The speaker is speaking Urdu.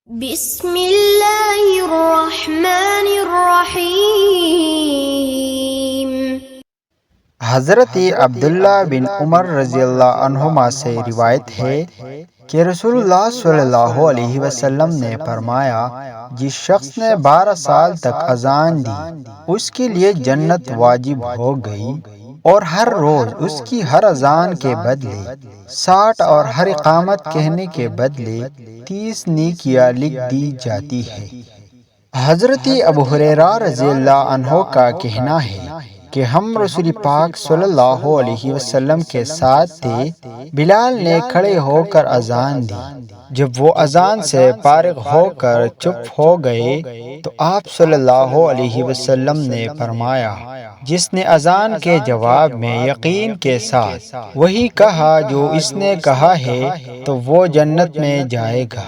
بسم اللہ الرحمن الرحیم۔ حضرت عبداللہ بن عمر رضی اللہ عنہما سے روایت ہے کہ رسول اللہ صلی اللہ علیہ وسلم نے فرمایا، جس شخص نے 12 سال تک اذان دی اس کے لیے جنت واجب ہو گئی، اور ہر روز اس کی ہر اذان کے بدلے 60 اور ہر اقامت کہنے کے بدلے 30 نیکیاں لکھ دی جاتی ہے۔ حضرت ابو ہریرہ رضی اللہ عنہ کا کہنا ہے کہ ہم رسول پاک صلی اللہ علیہ وسلم کے ساتھ تھے۔ بلال نے کھڑے ہو کر اذان دی۔ جب وہ اذان سے فارغ ہو کر چپ ہو گئے تو آپ صلی اللہ علیہ وسلم نے فرمایا، جس نے اذان کے جواب میں یقین کے ساتھ وہی کہا جو اس نے کہا ہے تو وہ جنت میں جائے گا۔